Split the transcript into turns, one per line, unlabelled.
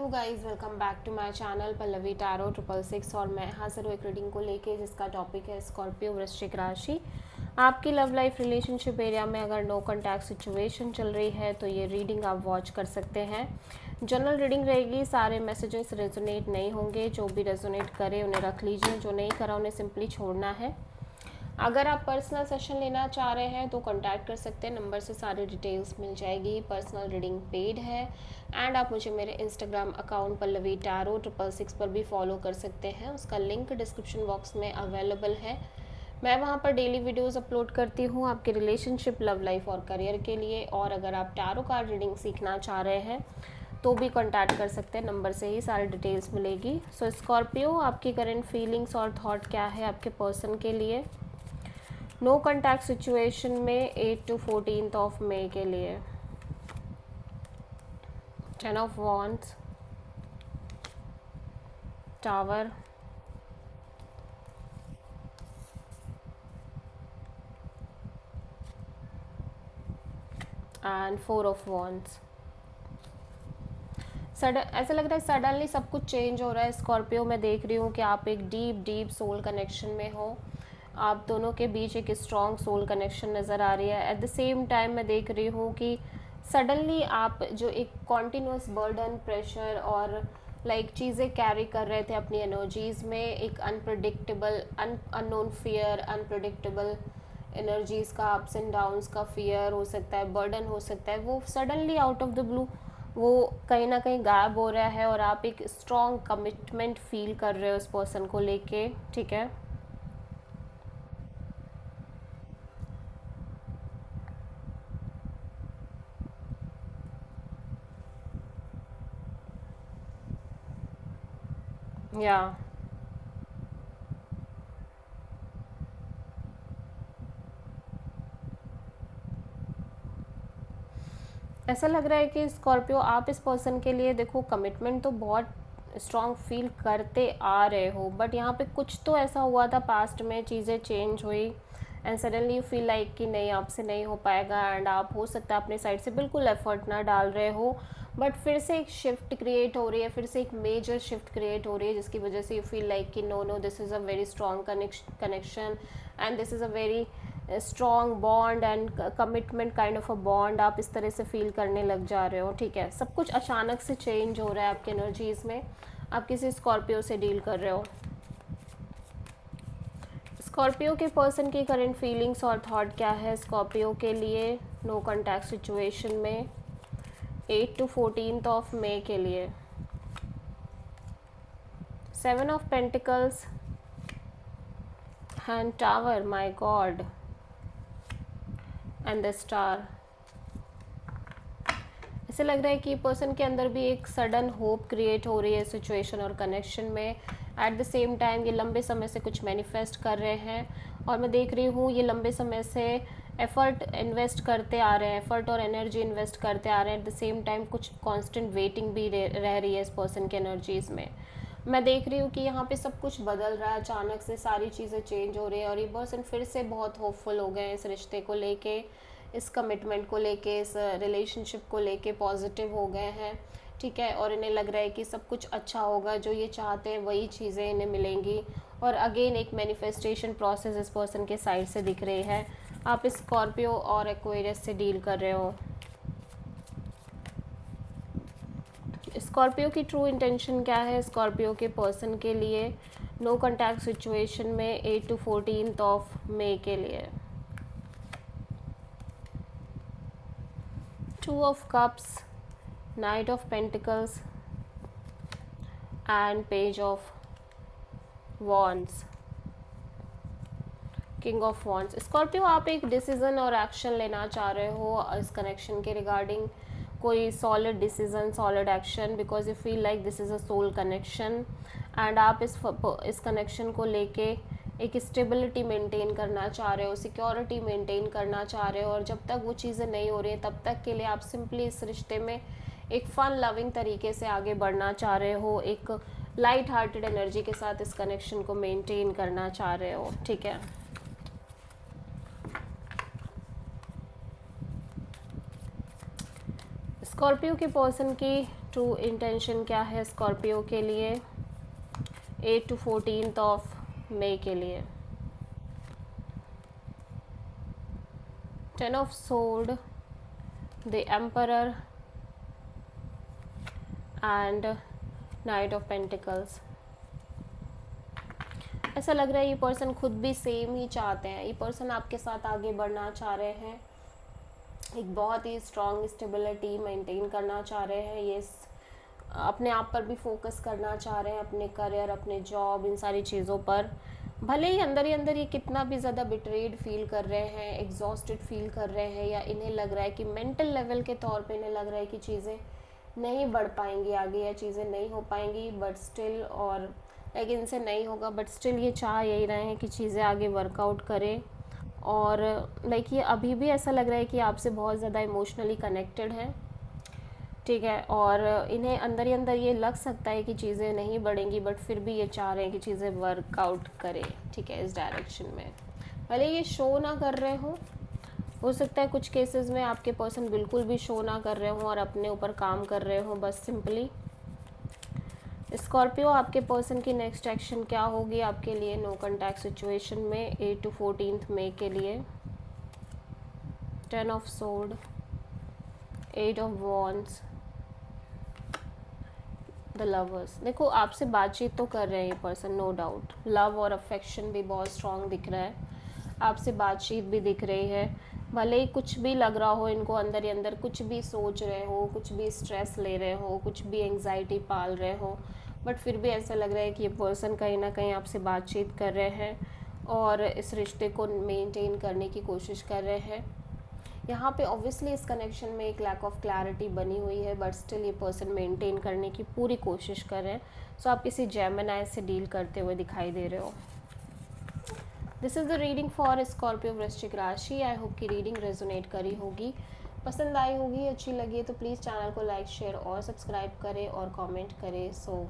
Hello guys, welcome back to my channel Pallavi tarot 666 और मैं हाजिर हूँ एक रीडिंग को लेके जिसका टॉपिक है स्कॉर्पियो वृश्चिक राशि। आपकी लव लाइफ रिलेशनशिप एरिया में अगर नो कॉन्टैक्ट सिचुएशन चल रही है तो ये रीडिंग आप वॉच कर सकते हैं। जनरल रीडिंग रहेगी, सारे मैसेजेस रेजोनेट नहीं होंगे। जो भी रेजोनेट करे उन्हें रख लीजिए, जो नहीं करा उन्हें सिंपली छोड़ना है। अगर आप पर्सनल सेशन लेना चाह रहे हैं तो कांटेक्ट कर सकते हैं, नंबर से सारी डिटेल्स मिल जाएगी। पर्सनल रीडिंग पेड है एंड आप मुझे मेरे इंस्टाग्राम अकाउंट पल्लवी टैरो 666 पर भी फॉलो कर सकते हैं। उसका लिंक डिस्क्रिप्शन बॉक्स में अवेलेबल है। मैं वहाँ पर डेली वीडियोस अपलोड करती हूँ आपके रिलेशनशिप, लव लाइफ और करियर के लिए। और अगर आप टैरो कार्ड रीडिंग सीखना चाह रहे हैं तो भी कांटेक्ट कर सकते हैं, नंबर से ही सारी डिटेल्स मिलेगी। सो स्कॉर्पियो, आपकी करंट फीलिंग्स और थॉट क्या है आपके पर्सन के लिए नो कॉन्टैक्ट सिचुएशन में 8 to 14 ऑफ मई के लिए। 10 of Wands, tower and 4 of Wands। Sudden ऐसा लग रहा है सडनली सब कुछ चेंज हो रहा है स्कॉर्पियो। मैं देख रही हूँ कि आप एक डीप सोल कनेक्शन में हो। आप दोनों के बीच एक स्ट्रॉन्ग सोल कनेक्शन नज़र आ रही है। एट द सेम टाइम मैं देख रही हूँ कि सडनली आप जो एक कॉन्टिन्यूस बर्डन, प्रेशर और चीज़ें कैरी कर रहे थे अपनी एनर्जीज़ में, एक unpredictable unknown fear, unpredictable energies का, अप्स एंड डाउन्स का फियर हो सकता है, बर्डन हो सकता है, वो suddenly out of the blue वो कहीं ना कहीं गायब हो रहा है और आप एक स्ट्रॉन्ग कमिटमेंट फील कर रहे हो उस पर्सन को लेके। ठीक है, या ऐसा लग रहा है कि स्कॉर्पियो आप इस पर्सन के लिए, देखो, कमिटमेंट तो बहुत स्ट्रॉन्ग फील करते आ रहे हो, बट यहाँ पे कुछ तो ऐसा हुआ था पास्ट में, चीज़ें चेंज हुई and suddenly you feel like कि नहीं, आपसे नहीं हो पाएगा। एंड आप हो सकता है अपने साइड से बिल्कुल एफर्ट ना डाल रहे हो, बट फिर से एक शिफ्ट क्रिएट हो रही है, फिर से एक मेजर शिफ्ट क्रिएट हो रही है जिसकी वजह से यू फील लाइक कि no no, this is a very strong connection and this is a very strong bond and commitment kind of a bond आप इस तरह से फील करने लग जा रहे हो। ठीक है, सब कुछ अचानक से चेंज हो रहा है आपकी एनर्जीज़ में। आप किसी स्कॉर्पियो से डील कर रहे हो। स्कॉर्पियो के पर्सन की करंट फीलिंग्स और थॉट क्या है स्कॉर्पियो के लिए नो कॉन्टैक्ट सिचुएशन में 8 to 14 ऑफ मई के लिए। 7 of Pentacles and tower, my God, and the star. ऐसे लग रहा है कि पर्सन के अंदर भी एक सडन होप क्रिएट हो रही है सिचुएशन और कनेक्शन में। एट द सेम टाइम ये लंबे समय से कुछ मैनिफेस्ट कर रहे हैं और मैं देख रही हूँ ये लंबे समय से एफर्ट इन्वेस्ट करते आ रहे हैं, एफर्ट और एनर्जी इन्वेस्ट करते आ रहे हैं। एट द सेम टाइम कुछ कांस्टेंट वेटिंग भी रह रही है इस पर्सन के एनर्जीज़ में। मैं देख रही हूँ कि यहाँ पे सब कुछ बदल रहा है, अचानक से सारी चीज़ें चेंज हो रही है और ये पर्सन फिर से बहुत होपफुल हो गए हैं इस रिश्ते को लेके, इस कमिटमेंट को लेके, इस रिलेशनशिप को लेके पॉजिटिव हो गए हैं। ठीक है, और इन्हें लग रहा है कि सब कुछ अच्छा होगा, जो ये चाहते हैं वही चीज़ें इन्हें मिलेंगी। और अगेन एक मैनिफेस्टेशन प्रोसेस इस पर्सन के साइड से दिख रही है। आप स्कॉर्पियो और एक्वेरियस से डील कर रहे हो। स्कॉर्पियो की ट्रू इंटेंशन क्या है स्कॉर्पियो के पर्सन के लिए नो कॉन्टैक्ट सिचुएशन में 8 to 14 ऑफ मई के लिए। 2 of Cups, Knight of Pentacles and Page of Wands, king of wands. Scorpio, आप एक डिसीजन और एक्शन लेना चाह रहे हो इस कनेक्शन के रिगार्डिंग, कोई solid decision, solid action, because you feel like this is a soul connection and आप इस कनेक्शन को लेके एक स्टेबिलिटी मेंटेन करना चाह रहे हो, सिक्योरिटी मेंटेन करना चाह रहे हो। और जब तक वो चीज़ें नहीं हो रही हैं तब तक के लिए आप सिंपली इस रिश्ते में एक फन लविंग तरीके से आगे बढ़ना चाह रहे हो, एक लाइट हार्टेड एनर्जी के साथ इस कनेक्शन को मेंटेन करना चाह रहे हो। ठीक है, स्कॉर्पियो के पर्सन की ट्रू इंटेंशन क्या है स्कॉर्पियो के लिए 8 to 14 ऑफ मई के लिए? 10 of sword, the emperor and knight of pentacles. ऐसा लग रहा है ये पर्सन खुद भी सेम ही चाहते हैं, ये पर्सन आपके साथ आगे बढ़ना चाह रहे हैं, एक बहुत ही स्ट्रॉन्ग स्टेबिलिटी मेंटेन करना चाह रहे हैं, ये अपने आप पर भी फोकस करना चाह रहे हैं, अपने करियर, अपने जॉब, इन सारी चीज़ों पर। भले ही अंदर ये कितना भी ज़्यादा बिट्रेड फील कर रहे हैं, एग्जॉस्टेड फील कर रहे हैं, या इन्हें लग रहा है कि मेंटल लेवल के तौर पे इन्हें लग रहा है कि चीज़ें नहीं बढ़ पाएंगी आगे या चीज़ें नहीं हो पाएंगी, बट स्टिल, और लेकिन इनसे नहीं होगा, बट स्टिल ये चाह यही रहे हैं कि चीज़ें आगे वर्कआउट करें। और लाइक ये अभी भी ऐसा लग रहा है कि आपसे बहुत ज़्यादा इमोशनली कनेक्टेड है, ठीक है, और इन्हें अंदर ही अंदर ये लग सकता है कि चीज़ें नहीं बढ़ेंगी, बट फिर भी ये चाह रहे हैं कि चीज़ें वर्कआउट करें, ठीक है, इस डायरेक्शन में। भले ये शो ना कर रहे हो सकता है कुछ केसेस में आपके पर्सन बिल्कुल भी शो ना कर रहे हों और अपने ऊपर काम कर रहे हों, बस सिंपली। स्कॉर्पियो, आपके पर्सन की नेक्स्ट एक्शन क्या होगी आपके लिए नो कॉन्टैक्ट सिचुएशन में 8 to 14 मई के लिए? 10 of sword, 8 of wands, the lovers. देखो आपसे बातचीत तो कर रहे हैं ये पर्सन, नो डाउट, लव और अफेक्शन भी बहुत स्ट्रॉन्ग दिख रहा है, आपसे बातचीत भी दिख रही है। भले ही कुछ भी लग रहा हो इनको अंदर ही अंदर, कुछ भी सोच रहे हो, कुछ भी स्ट्रेस ले रहे हो, कुछ भी एंग्जाइटी पाल रहे हो, बट फिर भी ऐसा लग रहा है कि ये पर्सन कहीं ना कहीं आपसे बातचीत कर रहे हैं और इस रिश्ते को मेंटेन करने की कोशिश कर रहे हैं। यहाँ पे ऑब्वियसली इस कनेक्शन में एक लैक ऑफ क्लैरिटी बनी हुई है, बट स्टिल ये पर्सन मेंटेन करने की पूरी कोशिश कर रहे हैं। सो आप किसी जेमिनी से डील करते हुए दिखाई दे रहे हो। This is the reading for Scorpio वृश्चिक राशि। आई होप की रीडिंग रेजोनेट करी होगी, पसंद आई होगी, अच्छी लगी है तो प्लीज़ चैनल को लाइक, शेयर और सब्सक्राइब करें और कमेंट करें। सो